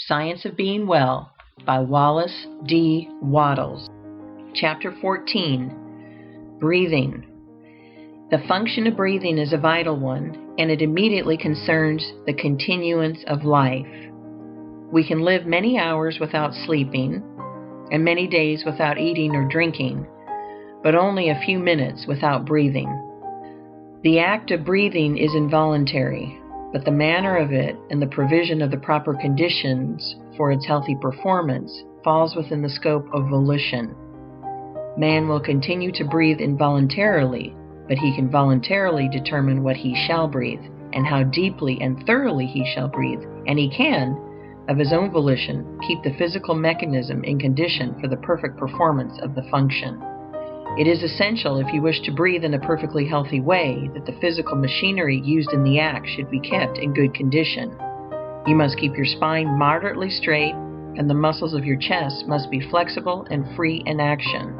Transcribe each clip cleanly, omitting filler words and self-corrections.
Science of Being Well by Wallace D. Wattles. Chapter 14. Breathing. The function of breathing is a vital one, and it immediately concerns the continuance of life. We can live many hours without sleeping, and many days without eating or drinking, but only a few minutes without breathing. The act of breathing is involuntary, but the manner of it and the provision of the proper conditions for its healthy performance falls within the scope of volition. Man will continue to breathe involuntarily, but he can voluntarily determine what he shall breathe and how deeply and thoroughly he shall breathe, and he can, of his own volition, keep the physical mechanism in condition for the perfect performance of the function. It is essential, if you wish to breathe in a perfectly healthy way, that the physical machinery used in the act should be kept in good condition. You must keep your spine moderately straight, and the muscles of your chest must be flexible and free in action.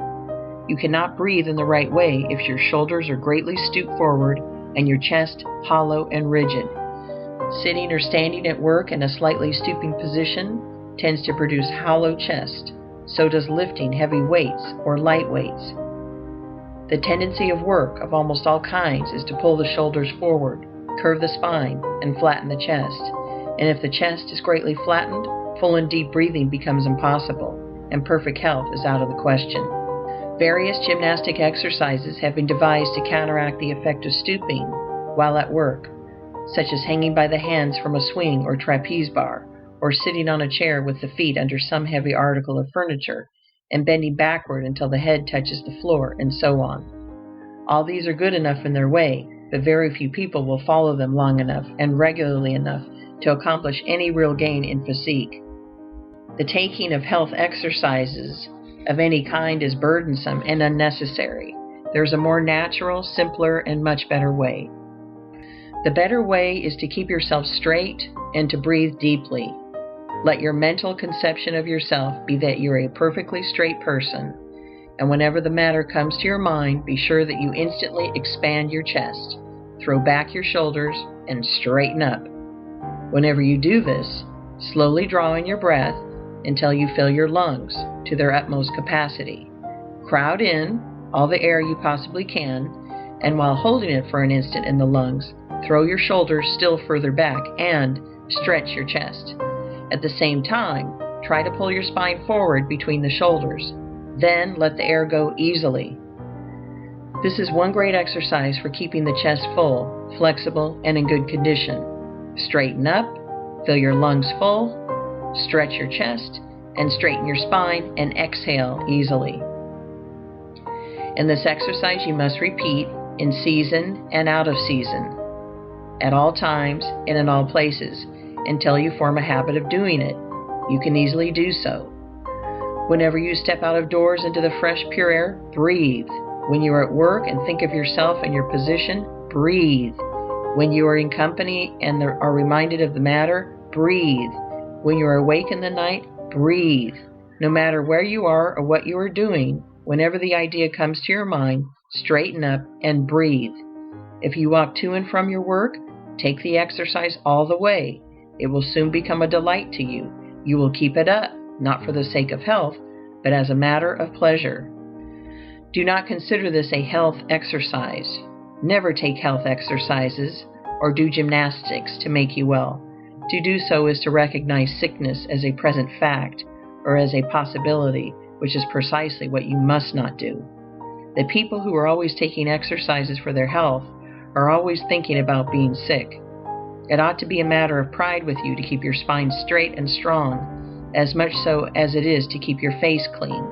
You cannot breathe in the right way if your shoulders are greatly stooped forward and your chest hollow and rigid. Sitting or standing at work in a slightly stooping position tends to produce hollow chest. So does lifting heavy weights or light weights. The tendency of work of almost all kinds is to pull the shoulders forward, curve the spine, and flatten the chest. And if the chest is greatly flattened, full and deep breathing becomes impossible, and perfect health is out of the question. Various gymnastic exercises have been devised to counteract the effect of stooping while at work, such as hanging by the hands from a swing or trapeze bar, or sitting on a chair with the feet under some heavy article of furniture, and bending backward until the head touches the floor, and so on. All these are good enough in their way, but very few people will follow them long enough and regularly enough to accomplish any real gain in physique. The taking of health exercises of any kind is burdensome and unnecessary. There's a more natural, simpler, and much better way. The better way is to keep yourself straight and to breathe deeply. Let your mental conception of yourself be that you're a perfectly straight person, and whenever the matter comes to your mind, be sure that you instantly expand your chest, throw back your shoulders, and straighten up. Whenever you do this, slowly draw in your breath until you fill your lungs to their utmost capacity. Crowd in all the air you possibly can, and while holding it for an instant in the lungs, throw your shoulders still further back and stretch your chest. At the same time, try to pull your spine forward between the shoulders. Then let the air go easily. This is one great exercise for keeping the chest full, flexible, and in good condition. Straighten up, fill your lungs full, stretch your chest, and straighten your spine, and exhale easily. In this exercise you must repeat in season and out of season, at all times and in all places, until you form a habit of doing it. You can easily do so. Whenever you step out of doors into the fresh, pure air, breathe. When you are at work and think of yourself and your position, breathe. When you are in company and are reminded of the matter, breathe. When you are awake in the night, breathe. No matter where you are or what you are doing, whenever the idea comes to your mind, straighten up and breathe. If you walk to and from your work, take the exercise all the way. It will soon become a delight to you. You will keep it up, not for the sake of health, but as a matter of pleasure. Do not consider this a health exercise. Never take health exercises or do gymnastics to make you well. To do so is to recognize sickness as a present fact or as a possibility, which is precisely what you must not do. The people who are always taking exercises for their health are always thinking about being sick. It ought to be a matter of pride with you to keep your spine straight and strong, as much so as it is to keep your face clean.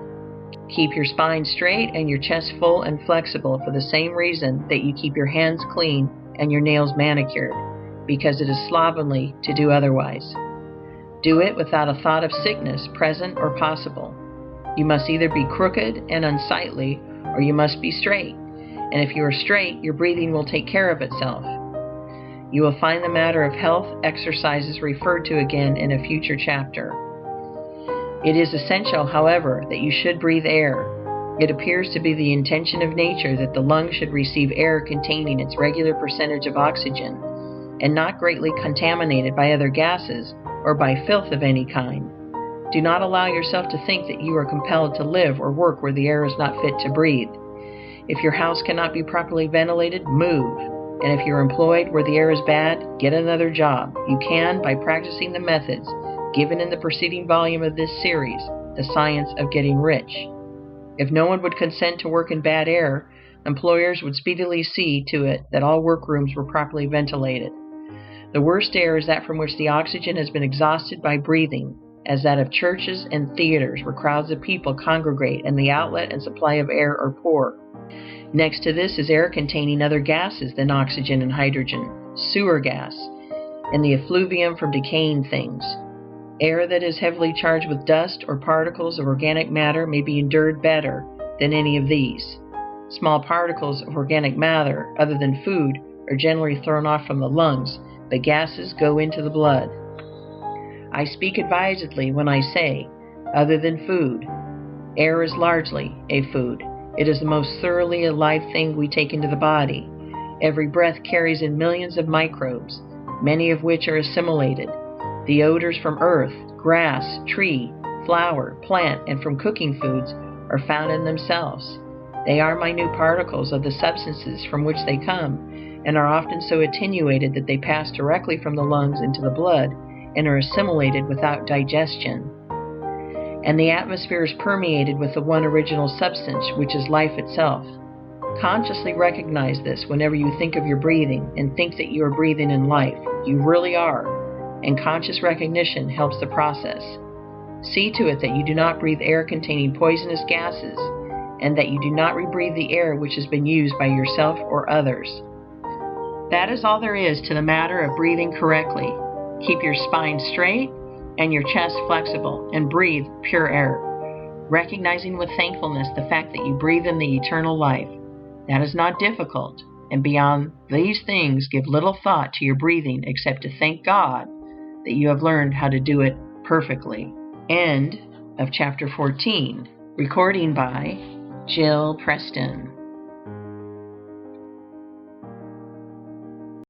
Keep your spine straight and your chest full and flexible for the same reason that you keep your hands clean and your nails manicured, because it is slovenly to do otherwise. Do it without a thought of sickness, present or possible. You must either be crooked and unsightly, or you must be straight. And if you are straight, your breathing will take care of itself. You will find the matter of health exercises referred to again in a future chapter. It is essential, however, that you should breathe air. It appears to be the intention of nature that the lungs should receive air containing its regular percentage of oxygen, and not greatly contaminated by other gases, or by filth of any kind. Do not allow yourself to think that you are compelled to live or work where the air is not fit to breathe. If your house cannot be properly ventilated, move. And if you're employed where the air is bad, get another job. You can by practicing the methods given in the preceding volume of this series, The Science of Getting Rich. If no one would consent to work in bad air, employers would speedily see to it that all workrooms were properly ventilated. The worst air is that from which the oxygen has been exhausted by breathing, as that of churches and theaters where crowds of people congregate and the outlet and supply of air are poor. Next to this is air containing other gases than oxygen and hydrogen, sewer gas, and the effluvium from decaying things. Air that is heavily charged with dust or particles of organic matter may be endured better than any of these. Small particles of organic matter, other than food, are generally thrown off from the lungs, but gases go into the blood. I speak advisedly when I say, other than food. Air is largely a food. It is the most thoroughly alive thing we take into the body. Every breath carries in millions of microbes, many of which are assimilated. The odors from earth, grass, tree, flower, plant, and from cooking foods are found in themselves. They are minute particles of the substances from which they come, and are often so attenuated that they pass directly from the lungs into the blood and are assimilated without digestion. And the atmosphere is permeated with the one original substance, which is life itself. Consciously recognize this whenever you think of your breathing and think that you are breathing in life. You really are, and conscious recognition helps the process. See to it that you do not breathe air containing poisonous gases, and that you do not rebreathe the air which has been used by yourself or others. That is all there is to the matter of breathing correctly. Keep your spine straight and your chest flexible, and breathe pure air, recognizing with thankfulness the fact that you breathe in the eternal life. That is not difficult, and beyond these things give little thought to your breathing except to thank God that you have learned how to do it perfectly. End of Chapter 14. Recording by Ch.14.